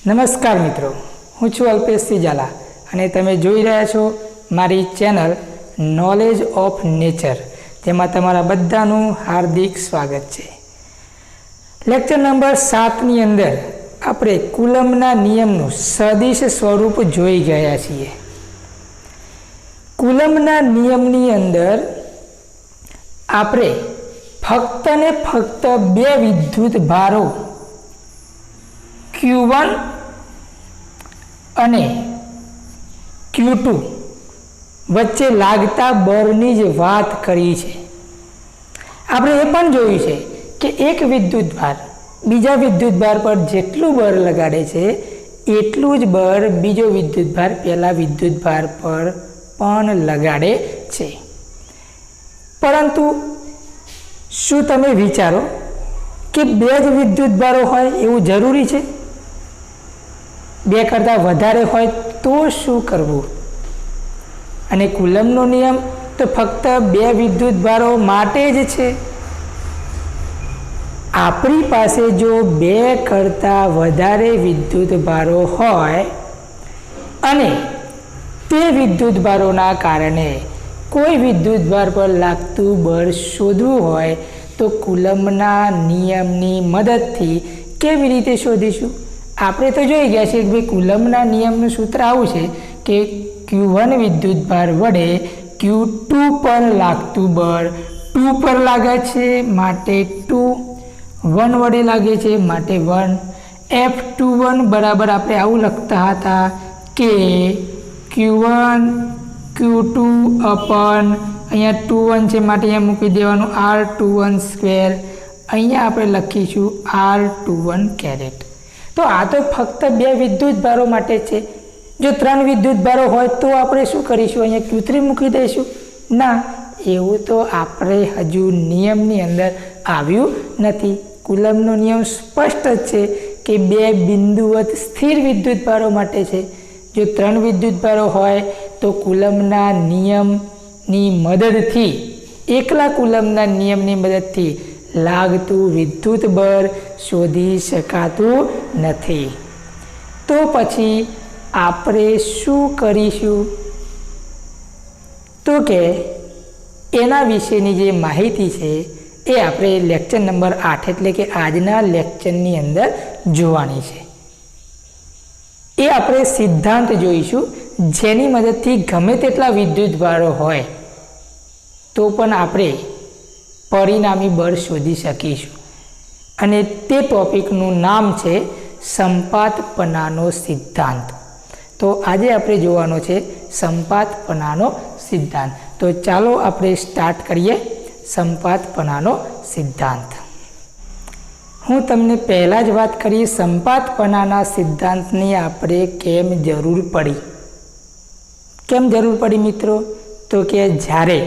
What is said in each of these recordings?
નમસ્કાર મિત્રો, હું છું અલ્પેશ સિજાલા અને તમે જોઈ રહ્યા છો મારી ચેનલ નોલેજ ઓફ નેચર, જેમાં તમારા બધાનું હાર્દિક સ્વાગત છે। લેક્ચર નંબર 7ની અંદર આપણે કુલમ્બના નિયમનું સદિશ સ્વરૂપ જોઈ ગયા છીએ। કુલમ્બના નિયમની અંદર આપણે ફક્ત ને ફક્ત બે વિદ્યુત ભારો Q1 અને Q2 વચ્ચે લાગતા બળની જ વાત કરી છે। આપણે એ પણ જોયું છે કે એક વિદ્યુત ભાર બીજા વિદ્યુત ભાર પર જેટલું બળ લગાડે છે એટલું જ બળ બીજો વિદ્યુત ભાર પહેલા વિદ્યુત ભાર પર પણ લગાડે છે। પરંતુ શું તમે વિચારો કે બે જ વિદ્યુત ભારો હોય એવું જરૂરી છે? બે કરતાં વધારે હોય તો શું કરવું? અને કુલમ્બનો નિયમ તો ફક્ત બે વિદ્યુત ભારો માટે જ છે। આપણી પાસે જો બે કરતાં વધારે વિદ્યુત ભારો હોય અને તે વિદ્યુત ભારોના કારણે કોઈ વિદ્યુત ભાર પર લાગતું બળ શોધવું હોય તો કુલમ્બના નિયમની મદદથી કેવી રીતે શોધીશું? આપણે તો જોઈ ગયા છીએ કે ભાઈ કુલમ્બના નિયમનું સૂત્ર આવું છે કે Q1 વિદ્યુત ભાર વડે Q2 પર લાગતું બળ 2 પર લાગે છે માટે 2, 1 વડે લાગે છે માટે 1, F21 બરાબર આપણે આવું લખતા હતા કે Q1 Q2 અપન અહીંયા 2 1 છે માટે અહીંયા મૂકી દેવાનું R21 સ્ક્વેર, અહીંયા આપણે લખીશું R21 કેરેટ। તો આ તો ફક્ત બે વિદ્યુત ભારો માટે છે। જો 3 વિદ્યુત ભારો હોય તો આપણે શું કરીશું? અહીંયા Q3 મૂકી દઈશું? ના, એવું તો આપણે હજુ નિયમની અંદર આવ્યું નથી। કુલમ્બનો નિયમ સ્પષ્ટ જ છે કે બે બિંદુવત સ્થિર વિદ્યુત ભારો માટે છે। જો 3 વિદ્યુત ભારો હોય તો કુલમ્બના નિયમની મદદથી, એકલા કુલમ્બના નિયમની મદદથી લાગતું વિદ્યુત બળ શોધી શકાતું નથી। તો પછી આપણે શું કરીશું? તો કે એના વિશેની જે માહિતી છે એ આપણે લેક્ચર નંબર 8 એટલે કે આજના લેક્ચરની અંદર જોવાની છે। એ આપણે સિદ્ધાંત જોઈશું જેની મદદથી ગમે તેટલા વિદ્યુત ભારો હોય તો પણ આપણે પરિણામી બળ શોધી શકીશું। અને તે ટોપિકનું નામ છે સંપાતપનાનો સિદ્ધાંત। તો આજે આપણે જોવાનો છે સંપાતપનાનો સિદ્ધાંત। તો ચાલો આપણે સ્ટાર્ટ કરીએ સંપાતપનાનો સિદ્ધાંત। હું તમને પહેલાં જ વાત કરી સંપાતપનાના સિદ્ધાંતની આપણે કેમ જરૂર પડી? કેમ જરૂર પડી મિત્રો? તો કે જ્યારે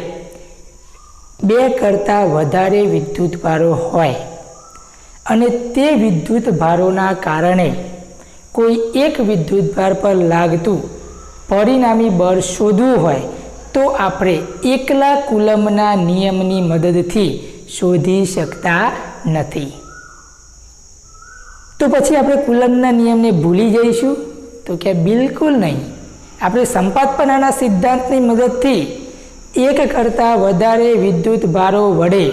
બે કરતાં વધારે વિદ્યુત ભારો હોય અને તે વિદ્યુત ભારોના કારણે કોઈ એક વિદ્યુત ભાર પર લાગતું પરિણામી બળ શોધવું હોય તો આપણે એકલા કુલમ્બના નિયમની મદદથી શોધી શકતા નથી। તો પછી આપણે કુલમ્બના નિયમને ભૂલી જઈશું? તો કે બિલકુલ નહીં। આપણે સંપાતપનાના સિદ્ધાંતની મદદથી એક કરતાં વધારે વિદ્યુત ભારો વડે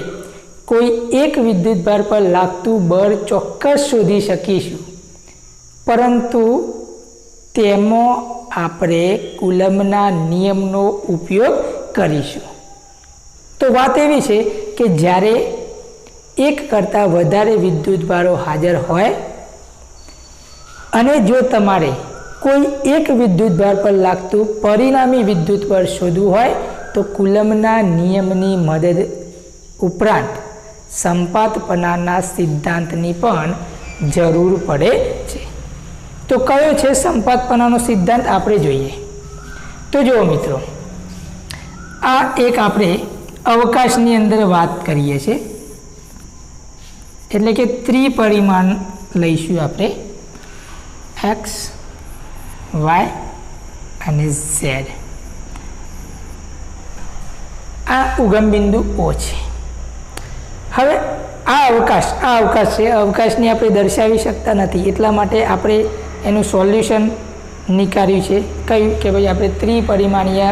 કોઈ એક વિદ્યુત ભાર પર લાગતું બળ ચોક્કસ શોધી શકીશું, પરંતુ તેમાં આપણે કુલમ્બના નિયમનો ઉપયોગ કરીશું। તો વાત એવી છે કે જ્યારે એક કરતાં વધારે વિદ્યુત ભારો હાજર હોય અને જો તમારે કોઈ એક વિદ્યુત ભાર પર લાગતું પરિણામી વિદ્યુત બળ શોધવું હોય તો કુલમ્બના નિયમની મદદ ઉપરાંત સંપાતપનાના સિદ્ધાંતની પણ જરૂર પડે છે। તો કયો છે સંપાતપનાનો સિદ્ધાંત? આપણે જોઈએ તો જુઓ મિત્રો, આ એક આપણે અવકાશની અંદર વાત કરીએ છીએ, એટલે કે ત્રિપરિમાણ લઈશું આપણે x, y અને z। આ ઉગમ બિંદુ O છે। હવે આ અવકાશ છે, અવકાશને આપણે દર્શાવી શકતા નથી, એટલા માટે આપણે એનું સોલ્યુશન નીકાળ્યું છે કયું કે ભાઈ આપણે ત્રિપરિમાણીય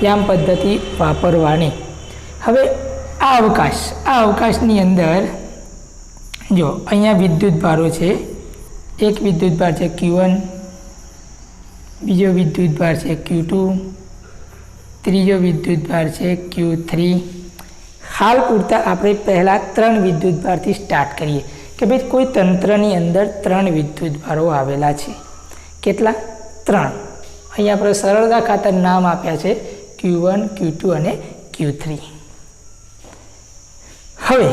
યામ પદ્ધતિ વાપરવાની. હવે આ અવકાશની અંદર જો અહીંયા વિદ્યુત ભારો છે. એક વિદ્યુત ભાર છે Q1, બીજો વિદ્યુત ભાર છે Q2, ત્રીજો વિદ્યુત ભાર છે Q3. હાલ પૂરતા આપણે પહેલાં 3 વિદ્યુત ભારથી સ્ટાર્ટ કરીએ કે ભાઈ કોઈ તંત્રની અંદર 3 વિદ્યુત ભારો આવેલા છે. કેટલા? 3. અહીંયા આપણે સરળતા ખાતર નામ આપ્યા છે Q1, Q2 અને Q3. હવે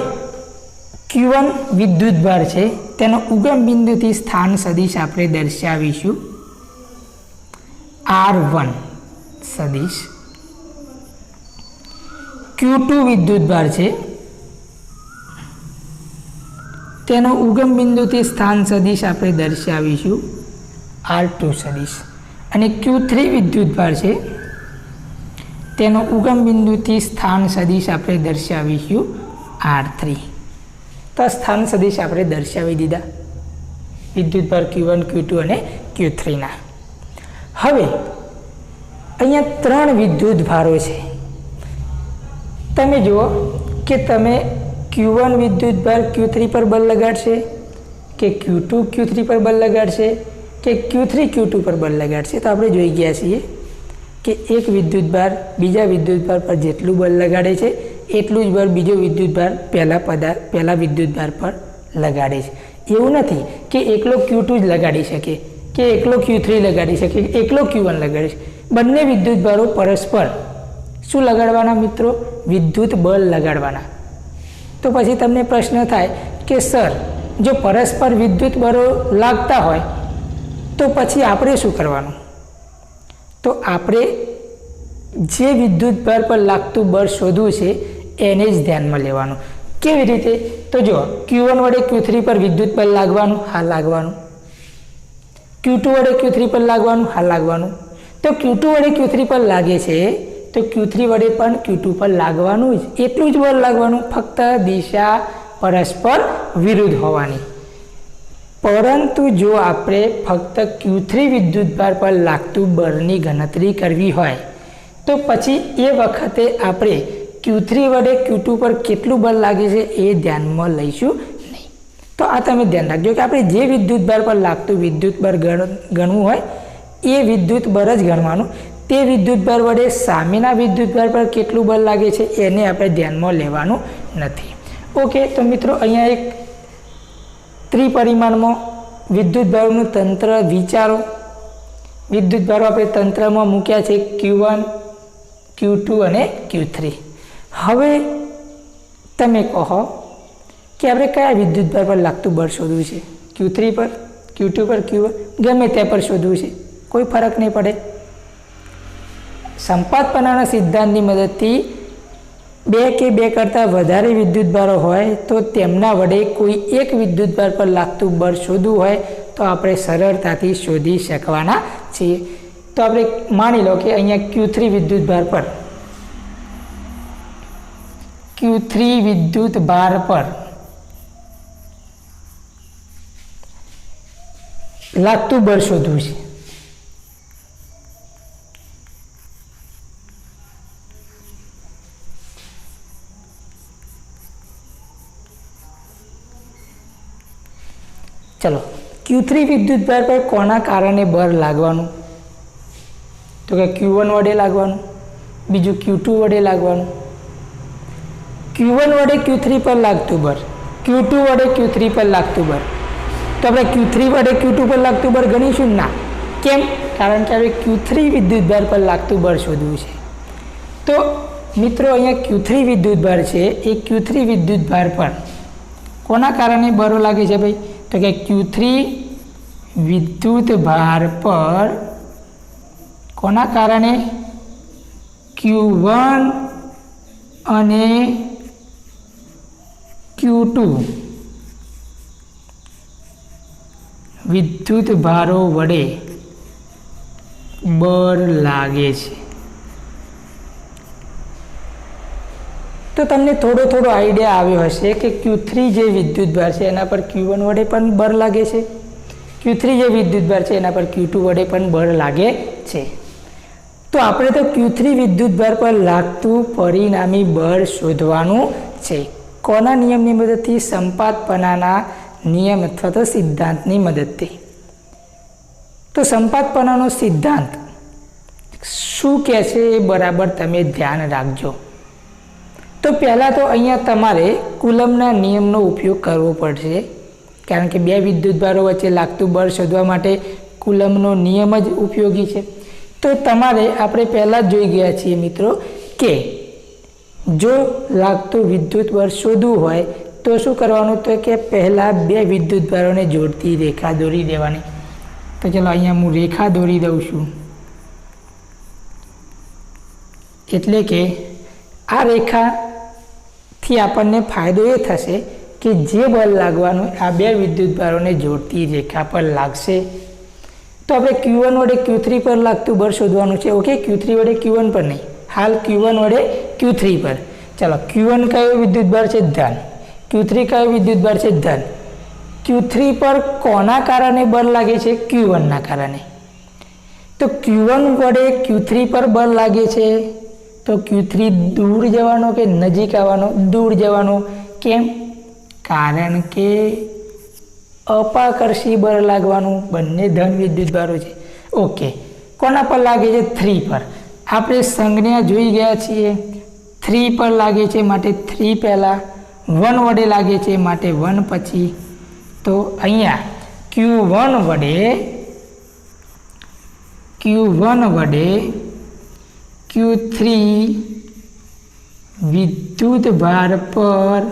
Q1 વિદ્યુત ભાર છે, તેનો ઉગમ બિંદુથી સ્થાન સદિશ આપણે દર્શાવીશું R1 સદિશ. Q2 વિદ્યુત ભાર છે, તેનો ઉગમ બિંદુથી સ્થાન સદિશ આપણે દર્શાવીશું R2 સદિશ. અને Q3 વિદ્યુત ભાર છે, તેનો ઉગમ બિંદુથી સ્થાન સદિશ આપણે દર્શાવીશું R3. તો સ્થાન સદિશ આપણે દર્શાવી દીધા વિદ્યુત ભાર Q1, Q2 અને Q3ના. હવે અહીંયા 3 વિદ્યુત ભારો છે. તમે જુઓ કે તમે Q1 વિદ્યુત ભાર Q3 પર બળ લગાડશે કે Q2 Q3 પર બળ લગાડશે કે Q3 Q2 પર બળ લગાડશે. તો આપણે જોઈ ગયા છીએ કે એક વિદ્યુત ભાર બીજા વિદ્યુત ભાર પર જેટલું બળ લગાડે છે એટલું જ બળ બીજો વિદ્યુત ભાર પહેલા વિદ્યુત ભાર પર લગાડે છે. એવું નથી કે એકલો Q2 જ લગાડી શકે કે એકલો Q3 લગાડી શકે કે એકલો Q1 લગાડી શકે. બંને વિદ્યુત ભારો પરસ્પર શું લગાડવાના મિત્રો? વિદ્યુત બળ લગાડવાના. તો પછી તમને પ્રશ્ન થાય કે સર જો પરસ્પર વિદ્યુત બળો લાગતા હોય તો પછી આપણે શું કરવાનું? તો આપણે જે વિદ્યુત ભાર પર લાગતું બળ શોધવું છે એને જ ધ્યાનમાં લેવાનું. કેવી રીતે? તો જો Q1 વડે Q3 પર વિદ્યુત બળ લાગવાનું, હા લાગવાનું. Q2 વડે Q3 પર લાગવાનું, હા લાગવાનું. તો Q2 વડે Q3 પર લાગે છે તો Q3 વડે પણ Q2 પર લાગવાનું જ, એટલું જ બળ લાગવાનું, ફક્ત દિશા પરસ્પર વિરુદ્ધ હોવાની. પરંતુ જો આપણે ફક્ત Q3 વિદ્યુત ભાર પર લાગતું બળની ગણતરી કરવી હોય તો પછી એ વખતે આપણે Q3 વડે Q2 પર કેટલું બળ લાગે છે એ ધ્યાનમાં લઈશું નહીં. તો આ તમે ધ્યાન રાખજો કે આપણે જે વિદ્યુત ભાર પર લાગતું વિદ્યુત બળ ગણવું હોય એ વિદ્યુત બળ જ ગણવાનું. તે વિદ્યુત ભાર વડે સામેના વિદ્યુત ભાર પર કેટલું બળ લાગે છે એને આપણે ધ્યાનમાં લેવાનું નથી. ઓકે, તો મિત્રો અહીંયા એક ત્રિપરિમાણમાં વિદ્યુત ભારોનું તંત્ર વિચારો. વિદ્યુત ભારો આપણે તંત્રમાં મૂક્યા છે Q1, Q2 અને Q3. હવે તમે કહો કે આપણે કયા વિદ્યુત ભાર પર લાગતું બળ શોધવું છે? Q3 પર, Q2 પર, Q1, ગમે તે પર શોધવું છે, કોઈ ફરક નહીં પડે. સંપાતપણાના સિદ્ધાંતની મદદથી 2 કે 2 કરતાં વધારે વિદ્યુત ભારો હોય તો તેમના વડે કોઈ એક વિદ્યુત ભાર પર લાગતું બળ શોધવું હોય તો આપણે સરળતાથી શોધી શકવાના છીએ. તો આપણે માની લો કે અહીંયા Q3 વિદ્યુત ભાર પર લાગતું બળ શોધવું છે. ચલો, Q3 વિદ્યુત ભાર પર કોના કારણે બળ લાગવાનું? તો કે Q1 વડે લાગવાનું, બીજું Q2 વડે લાગવાનું. Q1 વડે Q3 પર લાગતું બળ, Q2 વડે Q3 પર લાગતું બળ. તો આપણે Q3 વડે Q2 પર લાગતું બળ ગણીશું ના. કેમ? કારણ કે હવે Q3 વિદ્યુત ભાર પર લાગતું બળ શોધવું છે. તો મિત્રો અહીંયા Q3 વિદ્યુત ભાર છે એ Q3 વિદ્યુત ભાર પર કોના કારણે બળો લાગે છે ભાઈ? તો કે Q3 વિદ્યુત ભાર પર કોના કારણે? Q1 અને Q2 વિદ્યુત ભારો વડે બળ લાગે છે. તો તમને થોડો આઈડિયા આવ્યો હશે કે Q3 જે વિદ્યુત ભાર છે એના પર Q1 વડે પણ બળ લાગે છે, Q3 જે વિદ્યુતભાર છે એના પર Q2 વડે પણ બળ લાગે છે. તો આપણે તો Q3 વિદ્યુતભાર પર લાગતું પરિણામી બળ શોધવાનું છે. કોના નિયમની મદદથી? સંપાતપણાના નિયમ અથવા તો સિદ્ધાંતની મદદથી. તો સંપાતપણાનો સિદ્ધાંત શું કહે છે એ બરાબર તમે ધ્યાન રાખજો. તો પહેલાં તો અહીંયા તમારે કુલમના નિયમનો ઉપયોગ કરવો પડશે, કારણ કે બે વિદ્યુતભારો વચ્ચે લાગતું બળ શોધવા માટે કુલમનો નિયમ જ ઉપયોગી છે. તો તમારે આપણે પહેલાં જ જોઈ ગયા છીએ મિત્રો કે જો લાગતું વિદ્યુત બળ શોધવું હોય તો શું કરવાનું? તો કે પહેલાં બે વિદ્યુતભારોને જોડતી રેખા દોરી દેવાની. તો ચલો અહીંયા હું રેખા દોરી દઉં છું. એટલે કે આ રેખાથી આપણને ફાયદો એ થશે કે જે બળ લાગવાનું આ બે વિદ્યુતભારોને જોડતી રેખા પર લાગશે. તો આપણે Q1 વડે Q3 પર લાગતું બળ શોધવાનું છે. ઓકે, Q3 વડે Q1 પર નહીં, હાલ Q1 વડે Q3 પર. ચાલો, Q1 કયો વિદ્યુતભાર છે? ધન. Q3 કયો વિદ્યુતભાર છે? ધન. Q3 પર કોના કારણે બળ લાગે છે? Q1 ના કારણે. તો Q1 વડે Q3 પર બળ લાગે છે, તો Q3 દૂર જવાનો કે નજીક આવવાનો? દૂર જવાનો. કેમ? કારણ કે અપાકર્ષી બળ લાગવાનું. બંને ધન વિદ્યુતભારો છે. ઓકે, કોના પર લાગે છે? 3 પર. આપણે સંજ્ઞા જોઈ ગયા છીએ. 3 પર લાગે છે માટે 3 પહેલાં, 1 વડે લાગે છે માટે 1 પછી. તો અહીંયા Q1 વડે Q3 વિદ્યુતભાર પર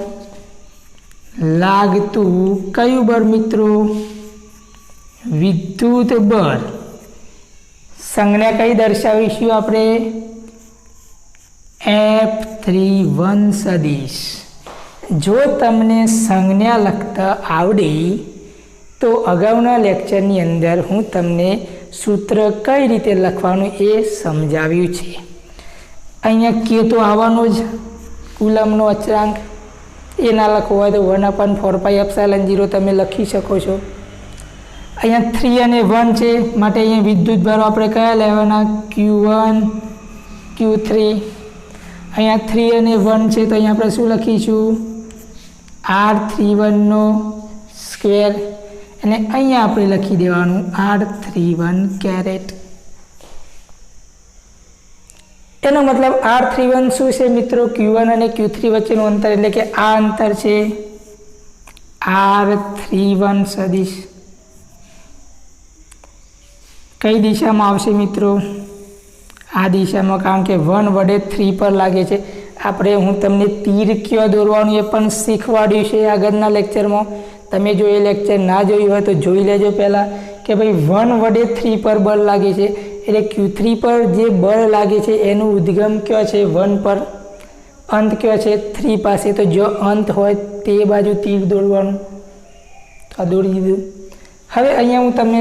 લાગતું કયું બળ મિત્રો? વિદ્યુત બળ. સંજ્ઞા કઈ દર્શાવીશું આપણે? F31 સદિશ. જો તમને સંજ્ઞા લખતા આવડી તો અગાઉના લેક્ચરની અંદર હું તમને સૂત્ર કઈ રીતે લખવાનું એ સમજાવ્યું છે. અહીંયા કે તો આવવાનો જ, કુલમનો અચળાંક. એ ના લખવો હોય તો 1/4πε0 તમે લખી શકો છો. અહીંયા 3 અને 1 છે માટે અહીંયા વિદ્યુતભારો આપણે કયા લેવાના? Q1 Q3. અહીંયા 3 અને 1 છે તો અહીંયા આપણે શું લખીશું? R31 નો સ્ક્વેર. અને અહીંયા આપણે લખી દેવાનું R31 કેરેટ. એનો મતલબ R31 શું છે મિત્રો? Q1 અને Q3 વચ્ચેનું અંતર, એટલે કે આ અંતર છે R31 સદિશ. કઈ દિશામાં આવશે મિત્રો? આ દિશામાં, કારણ કે 1 વડે 3 પર લાગે છે. હું તમને તીર કયો દોરવાનું એ પણ શીખવાડ્યું છે આગળના લેક્ચરમાં. તમે જો એ લેક્ચર ના જોયું હોય તો જોઈ લેજો પહેલાં, કે ભાઈ 1 વડે 3 પર બળ લાગે છે, એટલે Q3 પર જે બળ લાગે છે એનું ઉદ્ગમ કયો છે? 1 પર. અંત કયો છે? 3 પાસે. તો જો અંત હોય તે બાજુ તીર દોરવાનું. તો આ દોરી દીધું. હવે અહીંયા હું તમને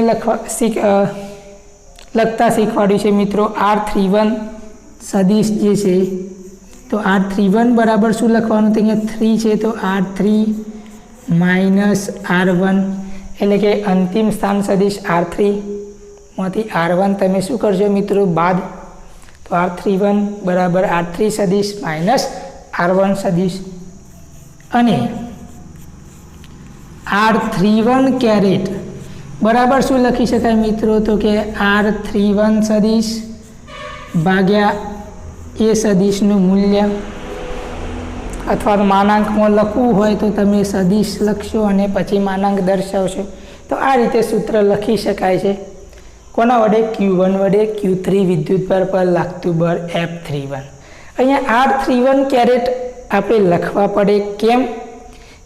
લખતા શીખવાડ્યું છે મિત્રો R31 સદિશ જે છે. તો R31 બરાબર શું લખવાનું? તો અહીંયા 3 છે તો R3 માઇનસ R1, એટલે કે અંતિમ સ્થાન સદિશ R3 માંથી R1 તમે શું કરશો મિત્રો? બાદ. તો R31 બરાબર R3 સદિશ માઇનસ R1 સદિશ. અને R31 કેરેટ બરાબર શું લખી શકાય મિત્રો? તો કે R31 સદિશ ભાગ્યા એ સદિશનું મૂલ્ય, અથવા તો માનાંકમાં લખવું હોય તો તમે સદિશ લખશો અને પછી માનાંક દર્શાવશો. તો આ રીતે સૂત્ર લખી શકાય છે. કોના વડે? Q1 વડે Q3 વિદ્યુતભાર પર લાગતું બળ F31. અહીંયા R31 કેરેટ આપણે લખવા પડે. કેમ?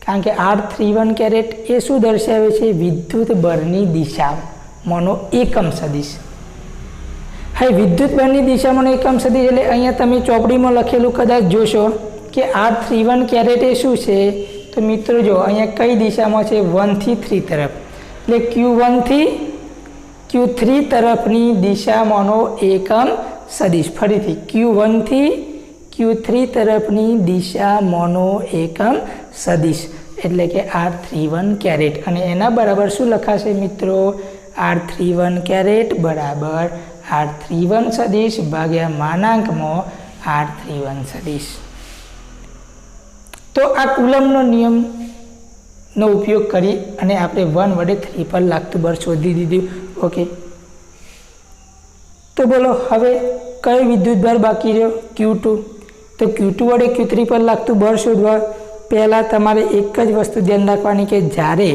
કારણ કે R31 કેરેટ એ શું દર્શાવે છે? વિદ્યુત બળની દિશામાંનો એકમ સદિશ. હવે વિદ્યુત બળની દિશામાંનો એકમ સદિશ એટલે અહીંયા તમે ચોપડીમાં લખેલું કદાચ જોશો કે R31 કેરેટ એ શું છે? તો મિત્રો જો અહીંયા કઈ દિશામાં છે? 1 થી 3 તરફ. એટલે Q1 થી Q3 તરફની દિશામાંનો એકમ સદિશ. ફરીથી Q1 થી Q3 તરફની દિશામાંનો એકમ સદિશ. એટલે કે R31 કેરેટ, અને એના બરાબર શું લખાશે મિત્રો? R31 કેરેટ બરાબર R31 સદિશ ભાગ્યા માનાંકમાં R31 સદિશ. તો આ કુલમનો નિયમનો ઉપયોગ કરી અને આપણે 1 વડે 3 પર લાગતું બળ શોધી દીધું. ઓકે, તો બોલો હવે કયો વિદ્યુતભાર બાકી રહ્યો? Q2. તો Q2 વડે Q3 પર લાગતું બળ શોધવા પહેલાં તમારે એક જ વસ્તુ ધ્યાન રાખવાની કે જ્યારે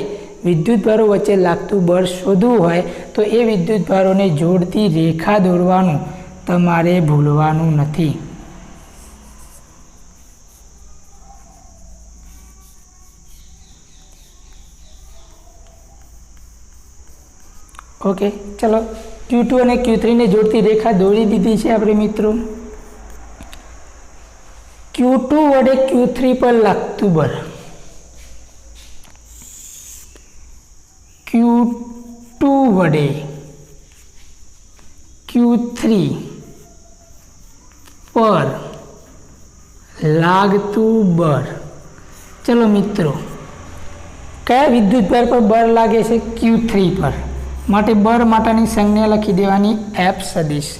વિદ્યુતભારો વચ્ચે લાગતું બળ શોધવું હોય તો એ વિદ્યુતભારોને જોડતી રેખા દોરવાનું તમારે ભૂલવાનું નથી. ઓકે, ચલો Q2 અને Q3 ને જોડતી રેખા દોરી દીધી છે આપણે મિત્રો. Q2 વડે Q3 પર લાગતું બળ Q2 વડે Q3 પર લાગતું બળ. ચલો મિત્રો, કયા વિદ્યુતભાર પર બળ લાગે છે? Q3 પર. માટે બળ માટેની સંજ્ઞા લખી દેવાની F સદિશ.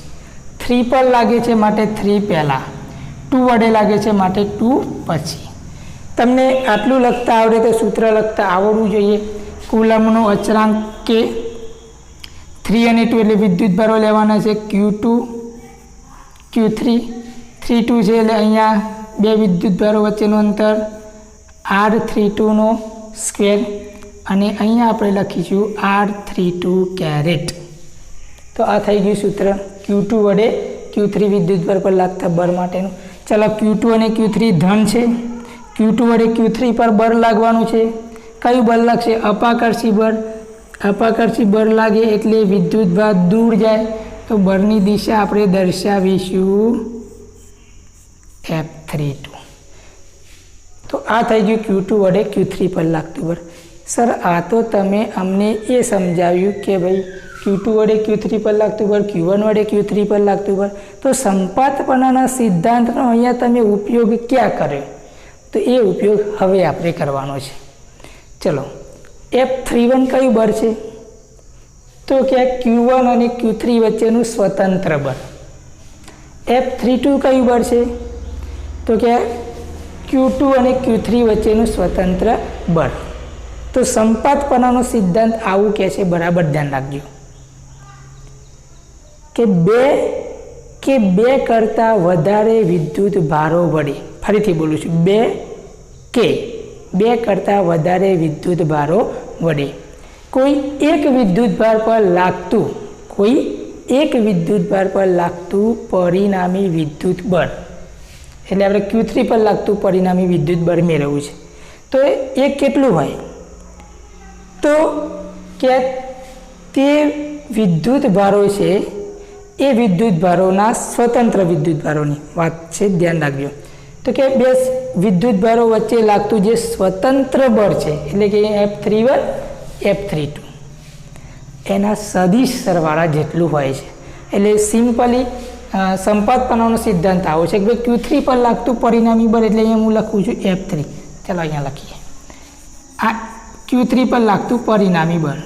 3 પર લાગે છે માટે 3 પહેલાં, 2 વડે લાગે છે માટે 2 પછી. તમને આટલું લખતા આવડે તો સૂત્ર લખતા આવડવું જોઈએ. કુલમનો અચળાંક કે 3 અને 2 એટલે વિદ્યુતભારો લેવાના છે Q2 Q3. 3 2 છે એટલે અહીંયા બે વિદ્યુતભારો વચ્ચેનું અંતર R32 નો સ્ક્વેર, અને અહીંયા આપણે લખીશું R32 કેરેટ. તો આ થઈ ગયું સૂત્ર Q2 વડે Q3 વિદ્યુતભાર પર લાગતા બળ માટેનું. ચાલો Q2 અને Q3 ધન છે. Q2 વડે Q3 પર બળ લાગવાનું છે. કયું બળ લાગશે? અપાકર્ષી બળ. અપાકર્ષી બળ લાગે એટલે વિદ્યુતભાર દૂર જાય, તો બળની દિશા આપણે દર્શાવીશું F32. તો આ થઈ ગયું Q2 વડે Q3 પર લાગતું બળ. સર, આ તો તમે અમને એ સમજાવ્યું કે ભાઈ Q2 વડે Q3 પર લાગતું બળ, Q1 વડે Q3 પર લાગતું બળ. તો સંપાતપણાના સિદ્ધાંતનો અહીંયા તમે ઉપયોગ ક્યાં કર્યો? તો એ ઉપયોગ હવે આપણે કરવાનો છે. ચલો, F31 કયું બળ છે? તો કે Q1 અને Q3 વચ્ચેનું સ્વતંત્ર બળ. F32 કયું બળ છે? તો કે Q2 અને Q3 વચ્ચેનું સ્વતંત્ર બળ. તો સંપાતપણાનો સિદ્ધાંત આવું કહે છે, બરાબર ધ્યાન રાખજો કે બે કરતાં વધારે વિદ્યુત ભારો વડે, ફરીથી બોલું છું, બે કરતાં વધારે વિદ્યુત ભારો વડે કોઈ એક વિદ્યુતભાર પર લાગતું પરિણામી વિદ્યુત બળ, એટલે આપણે Q3 પર લાગતું પરિણામી વિદ્યુત બળ મેળવવું છે. તો એ કેટલું હોય? તો કે તે વિદ્યુતભારો છે એ વિદ્યુતભારોના સ્વતંત્ર વિદ્યુતભારોની વાત છે, ધ્યાન રાખજો. તો કે બે વિદ્યુતભારો વચ્ચે લાગતું જે સ્વતંત્ર બળ છે એટલે કે F31 F32 એના સદિશ સરવાળા જેટલું હોય છે. એટલે સિમ્પલી સંપાતપણાનો સિદ્ધાંત આવો છે કે Q3 પર લાગતું પરિણામી બળ, એટલે અહીંયા હું લખું છું F3. ચાલો અહીંયા લખીએ. આ Q3 પર લાગતું પરિણામી બળ.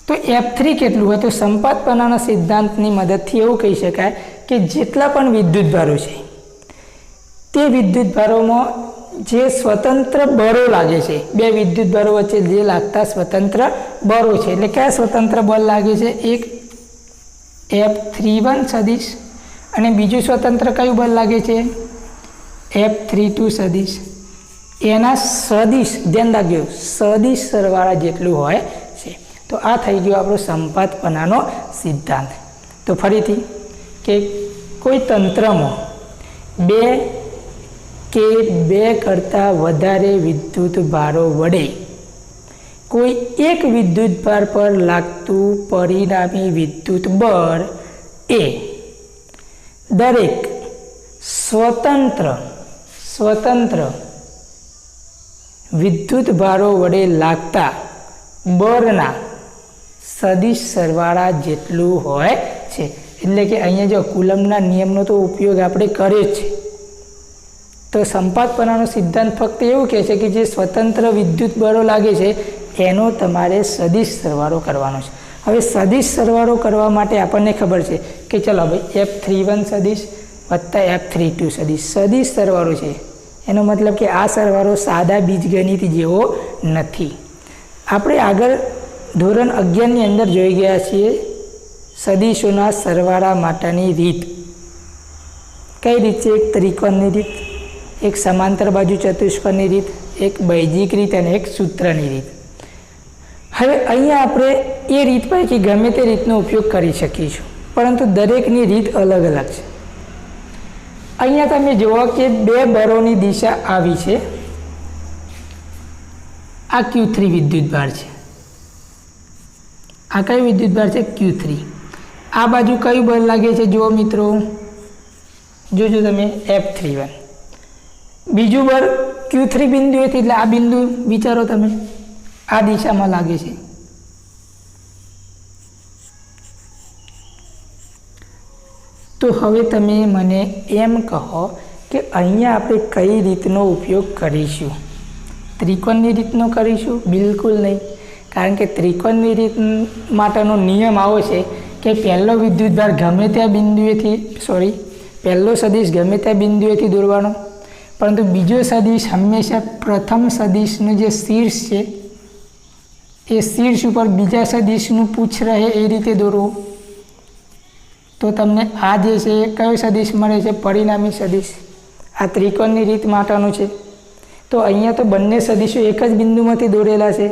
તો F3 કેટલું હોય? તો સંપાતપણાના સિદ્ધાંતની મદદથી એવું કહી શકાય કે જેટલા પણ વિદ્યુતભારો છે તે વિદ્યુતભારોમાં જે સ્વતંત્ર બળો લાગે છે, બે વિદ્યુતભારો વચ્ચે જે લાગતા સ્વતંત્ર બળો છે, એટલે કયા સ્વતંત્ર બળ લાગે છે? એક F31 સદિશ અને બીજું સ્વતંત્ર કયું બળ લાગે છે? F32 સદિશ. એના સદિશ, ધ્યાન રાખજો, સદિશ સરવાળા જેટલું હોય છે. તો આ થઈ ગયો આપણો સંપાતપણાનો સિદ્ધાંત. તો ફરીથી કે કોઈ તંત્રમાં બે કરતાં વધારે વિદ્યુત ભારો વડે કોઈ એક વિદ્યુતભાર પર લાગતું પરિણામી વિદ્યુત બળ એ દરેક સ્વતંત્ર વિદ્યુતભારો વડે લાગતા બળના સદિશ સરવાળા જેટલું હોય છે. એટલે કે અહીંયા જો કુલમના નિયમનો તો ઉપયોગ આપણે કર્યો જ છે, તો સંપાતપણાનો સિદ્ધાંત ફક્ત એવું કહે છે કે જે સ્વતંત્ર વિદ્યુત બળો લાગે છે એનો તમારે સદિશ સરવાળો કરવાનો છે. હવે સદિશ સરવાળો કરવા માટે આપણને ખબર છે કે ચલો ભાઈ F31 સદિશ વત્તા F32 સદિશ સદિશ સરવાળો છે. એનો મતલબ કે આ સરવાળો સાદા બીજગણિત જેવો નથી. આપણે આગળ ધોરણ 11ની અંદર જોઈ ગયા છીએ સદિશોના સરવાળા માટેની રીત. કઈ રીત છે? એક ત્રિકોણની રીત, એક સમાંતર બાજુ ચતુષ્કોણની રીત, એક બૈજિક રીત અને એક સૂત્રની રીત. હવે અહીંયા આપણે એ રીત પૈકી ગમે તે રીતનો ઉપયોગ કરી શકીશું, પરંતુ દરેકની રીત અલગ અલગ છે. અહીંયા તમે જુઓ કે બે બળોની દિશા આવી છે. આ Q3 વિદ્યુતભાર છે, આ કઈ વિદ્યુતભાર છે? Q3. આ બાજુ કયું બળ લાગે છે? જુઓ મિત્રો, જોજો તમે F31. બીજું બળ Q3 બિંદુએથી, એટલે આ બિંદુ વિચારો તમે, આ દિશામાં લાગે છે. તો હવે તમે મને એમ કહો કે અહીંયા આપણે કઈ રીતનો ઉપયોગ કરીશું? ત્રિકોણની રીતનો કરીશું? બિલકુલ નહીં, કારણ કે ત્રિકોણની રીત માટેનો નિયમ આવો છે કે પહેલો વિદ્યુતભાર ગમે ત્યાં બિંદુએથી પહેલો સદિશ ગમે ત્યાં બિંદુએથી દોરવાનો, પરંતુ બીજો સદિશ હંમેશા પ્રથમ સદિશનું જે શીર્ષ છે એ શીર્ષ ઉપર બીજા સદિશનું પૂછ રહે એ રીતે દોરવો. તો તમને આ જે છે એ કયો સદિશ મળે છે? પરિણામી સદિશ. આ ત્રિકોણની રીત માટેનું છે. તો અહીંયા તો બંને સદિશો એક જ બિંદુમાંથી દોરેલા છે.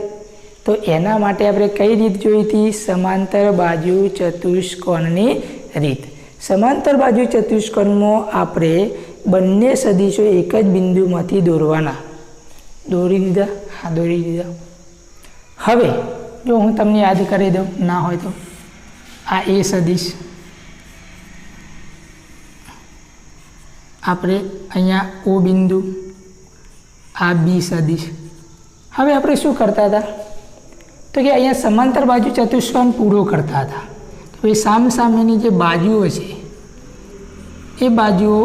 તો એના માટે આપણે કઈ રીત જોઈ હતી? સમાંતર બાજુ ચતુષ્કોણની રીત. સમાંતર બાજુ ચતુષ્કોણમાં આપણે બંને સદિશો એક જ બિંદુમાંથી દોરવાના. દોરી દીધા? હા, દોરી દીધા. હવે જો હું તમને યાદ કરી દઉં, ના હોય તો આ એ સદિશ આપણે અહીંયા O બિંદુ, આ બી સદિશ. હવે આપણે શું કરતા હતા? તો કે અહીંયા સમાંતર બાજુ ચતુષ્કોણ પૂરો કરતા હતા. તો એ સામસામેની જે બાજુઓ છે એ બાજુઓ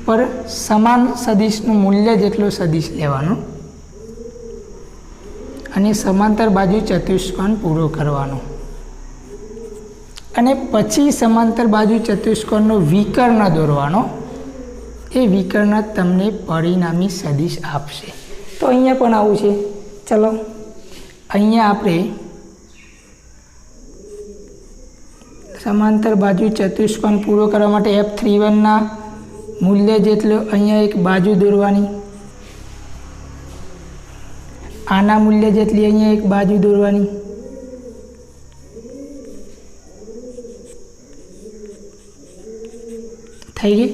પર સમાન સદિશનું મૂલ્ય જેટલો સદિશ લેવાનો અને સમાંતર બાજુ ચતુષ્કોણ પૂરો કરવાનો, અને પછી સમાંતર બાજુ ચતુષ્કોણનો વિકર્ણ દોરવાનો. એ વિકર્ણ તમને પરિણામી સદિશ આપશે. તો અહીંયા પણ આવું છે. ચલો અહીંયા આપણે સમાંતર બાજુ ચતુષ્કોણ પૂરો કરવા માટે F31ના મૂલ્ય જેટલો અહીંયા એક બાજુ દોરવાની, આના મૂલ્ય જેટલી અહીંયા એક બાજુ દોરવાની. થઈ ગઈ.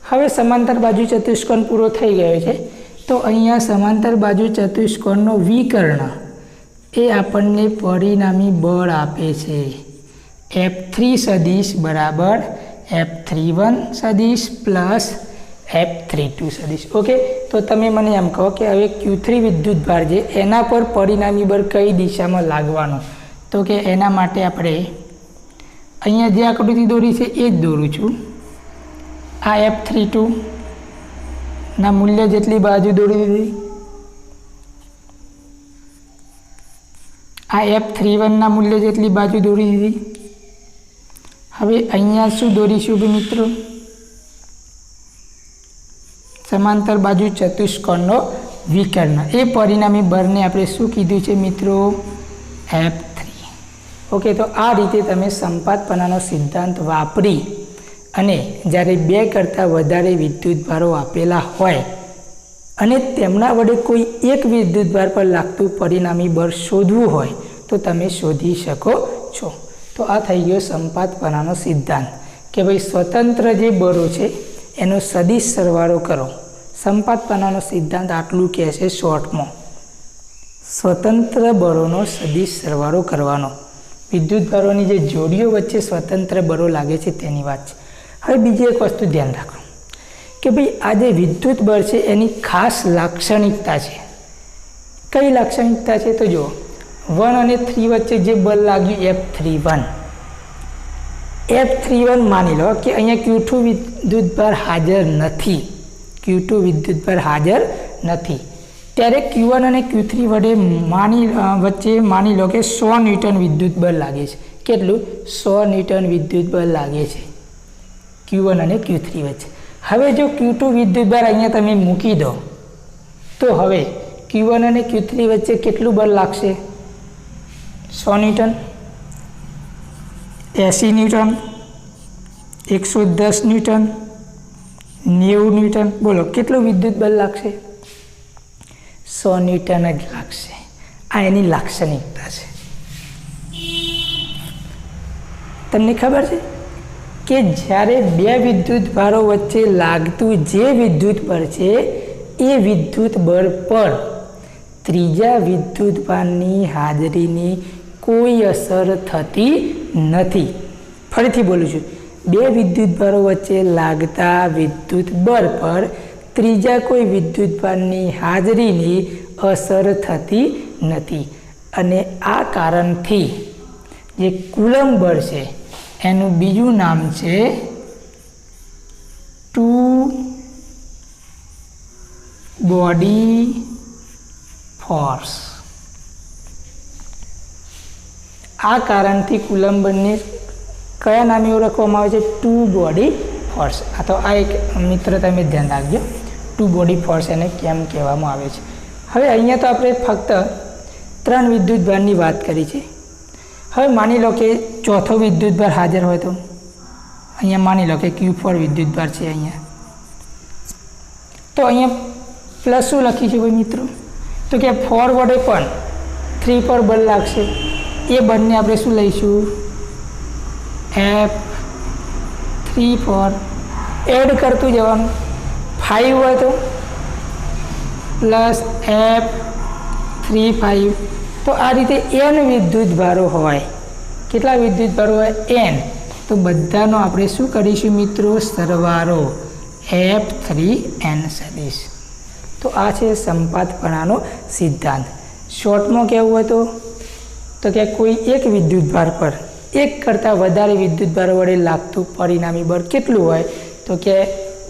હવે સમાંતર બાજુ ચતુષ્કોણ પૂરો થઈ ગયો છે. તો અહીંયા સમાંતર બાજુ ચતુષ્કોણનો વિકર્ણ એ આપણને પરિણામી બળ આપે છે. F3 સદિશ બરાબર F31 સદિશ પ્લસ F32 સદિશ. ઓકે, તો તમે મને એમ કહો કે હવે Q3 વિદ્યુતભાર છે એના પર પરિણામી બળ કઈ દિશામાં લાગવાનું? તો કે એના માટે આપણે અહીંયા જે આકૃતિ દોરી છે એ જ દોરું છું. આ F32ના મૂલ્ય જેટલી બાજુ દોરી દીધી, આ F31ના મૂલ્ય જેટલી બાજુ દોરી દીધી. હવે અહીંયા શું દોરીશું મિત્રો? સમાંતર બાજુ ચતુષ્કોણનો વિકર્ણ. એ પરિણામી બળને આપણે શું કીધું છે મિત્રો? F3. ઓકે, તો આ રીતે તમે સંપાતપણાનો સિદ્ધાંત વાપરી અને જ્યારે બે કરતાં વધારે વિદ્યુતભારો આપેલા હોય અને તેમના વડે કોઈ એક વિદ્યુતભાર પર લાગતું પરિણામી બળ શોધવું હોય તો તમે શોધી શકો છો. તો આ થઈ ગયો સંપાતપણાનો સિદ્ધાંત કે ભાઈ સ્વતંત્ર જે બળો છે એનો સદિશ સરવાળો કરો. સંપાતપણાનો સિદ્ધાંત આટલું કહે છે શોર્ટમાં. સ્વતંત્ર બળોનો સદિશ સરવાળો કરવાનો. વિદ્યુતભારોની જે જોડીઓ વચ્ચે સ્વતંત્ર બળો લાગે છે તેની વાત છે. હવે બીજી એક વસ્તુ ધ્યાન રાખો કે ભાઈ આ જે વિદ્યુત બળ છે એની ખાસ લાક્ષણિકતા છે. કઈ લાક્ષણિકતા છે? તો જુઓ, 1 અને 3 વચ્ચે જે બળ લાગ્યું F31 માની લો કે અહીંયા Q2 વિદ્યુતભાર હાજર નથી. Q2 વિદ્યુતભાર હાજર નથી, ત્યારે Q1 અને Q3 વડે વચ્ચે માની લો કે 100 ન્યૂટન વિદ્યુતબળ લાગે છે. કેટલું? 100 ન્યૂટન વિદ્યુતબળ લાગે છે Q1 અને Q3 વચ્ચે. હવે જો Q2 વિદ્યુતભાર અહીંયા તમે મૂકી દો તો હવે Q1 અને Q3 વચ્ચે કેટલું બળ લાગશે? 100 ન્યૂટન, 80 ન્યૂટન, 110 ન્યૂટન, 90 ન્યૂટન. બોલો કેટલું વિદ્યુત બળ લાગશે? 100 ન્યૂટન જ લાગશે. આ એની લાક્ષણિકતા છે. તમને ખબર છે કે જ્યારે બે વિદ્યુત ભારો વચ્ચે લાગતું જે વિદ્યુત બળ છે એ વિદ્યુત બળ પર ત્રીજા વિદ્યુત ભારની હાજરીની કોઈ અસર થતી નથી. ફરીથી બોલું છું, બે વિદ્યુત ભારો વચ્ચે લાગતા વિદ્યુત બળ પર ત્રીજા કોઈ વિદ્યુત ભારની હાજરીની અસર થતી નથી. અને આ કારણથી જે કુલમ્બ બળ છે એનું બીજું નામ છે ટુ બોડી ફોર્સ. આ કારણથી કુલમ્બ બળને કયા નામે ઓળખવામાં આવે છે? Two body force. આ તો આ એક મિત્ર તમે ધ્યાન રાખજો, ટુ બોડી ફોર્સ એને કેમ કહેવામાં આવે છે. હવે અહીંયા તો આપણે ફક્ત 3 વિદ્યુતભારની વાત કરી છે. હવે માની લો કે ચોથો વિદ્યુતભાર હાજર હોય તો અહીંયા માની લો કે Q4 વિદ્યુતભાર છે અહીંયા, તો અહીંયા પ્લસ શું લખીશું ભાઈ મિત્રો? તો કે 4 વડે પણ 3 પર બળ લાગશે. એ બંને આપણે શું લઈશું? F3 4 એડ કરતું જવાનું. 5 હોય તો પ્લસ F3 5. તો આ રીતે n વિદ્યુત ભારો હોય. કેટલા વિદ્યુત ભારો હોય? n. તો બધાનો આપણે શું કરીશું મિત્રો? સરવાળો F3n સદીશ. તો આ છે સંપાતપણાનો સિદ્ધાંત. શોર્ટમાં કહેવું હોય તો કે કોઈ એક વિદ્યુત ભાર પર એક કરતાં વધારે વિદ્યુત ભારો વડે લાગતું પરિણામી બળ કેટલું હોય? તો કે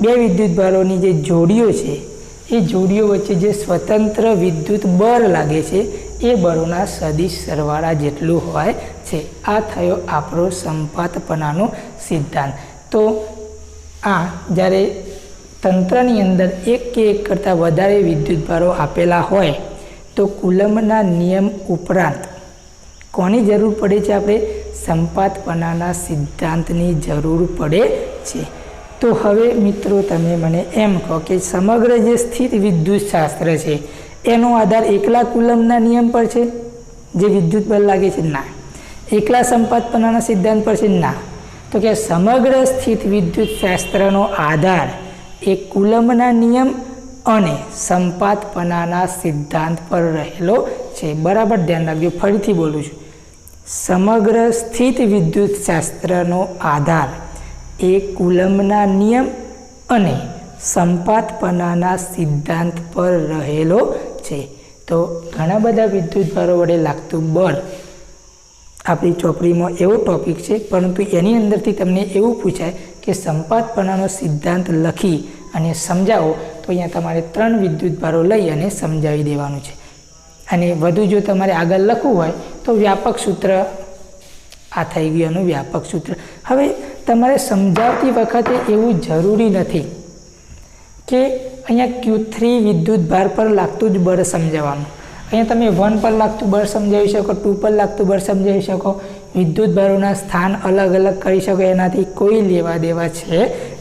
બે વિદ્યુત ભારોની જે જોડીઓ છે એ જોડીઓ વચ્ચે જે સ્વતંત્ર વિદ્યુત બળ લાગે છે એ બળોના સદિશ સરવાળા જેટલું હોય છે. આ થયો આપણો સંપાતપણાનો સિદ્ધાંત. તો આ જ્યારે તંત્રની અંદર એક કે એક કરતાં વધારે વિદ્યુત ભારો આપેલા હોય તો કુલમ્બના નિયમ ઉપરાંત કોની જરૂર પડે છે? આપણે સંપાતપણાના સિદ્ધાંતની જરૂર પડે છે. તો હવે મિત્રો તમે મને એમ કહો કે સમગ્ર જે સ્થિત વિદ્યુતશાસ્ત્ર છે એનો આધાર એકલા કુલમ્બના નિયમ પર છે જે વિદ્યુત બળ લાગે છે? ના. એકલા સંપાતપણાના સિદ્ધાંત પર છે? ના. તો કે સમગ્ર સ્થિત વિદ્યુતશાસ્ત્રનો આધાર એ કુલમ્બના નિયમ અને સંપાતપણાના સિદ્ધાંત પર રહેલો છે. બરાબર ધ્યાન રાખજો. ફરીથી બોલું છું, સમગ્ર સ્થિત વિદ્યુતશાસ્ત્રનો આધાર એ કુલમ્બના નિયમ અને સંપાતપણાના સિદ્ધાંત પર રહેલો છે. તો ઘણા બધા વિદ્યુતભારો વડે લાગતું બળ આપણી ચોપડીમાં એવો ટોપિક છે, પરંતુ એની અંદરથી તમને એવું પૂછાય કે સંપાતપણાનો સિદ્ધાંત લખી અને સમજાવો, તો અહીંયા તમારે 3 વિદ્યુતભારો લઈ અને સમજાવી દેવાનું છે. અને વધુ જો તમારે આગળ લખવું હોય તો વ્યાપક સૂત્ર આ થઈ ગયું એનું વ્યાપક સૂત્ર. હવે તમારે સમજાવતી વખતે એવું જરૂરી નથી કે અહીંયા Q3 વિદ્યુતભાર પર લાગતું જ બળ સમજાવવાનું. અહીંયા તમે 1 પર લાગતું બળ સમજાવી શકો, 2 પર લાગતું બળ સમજાવી શકો, વિદ્યુતભારોના સ્થાન અલગ અલગ કરી શકો. એનાથી કોઈ લેવા દેવા છે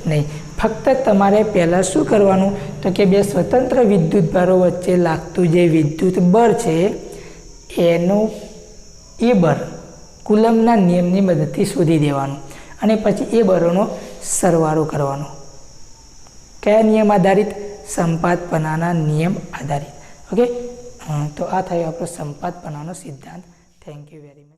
નહીં. ફક્ત તમારે પહેલાં શું કરવાનું? તો કે બે સ્વતંત્ર વિદ્યુતભારો વચ્ચે લાગતું જે વિદ્યુત બળ છે એનું એ બળ કુલમ્બના નિયમની મદદથી શોધી દેવાનું અને પછી એ બળોનો સરવાળો કરવાનો. કયા નિયમ આધારિત? સંપાતપણાના નિયમ આધારિત. ઓકે, તો આ થયો આપણો સંપાતપણાનો સિદ્ધાંત. Thank you very much.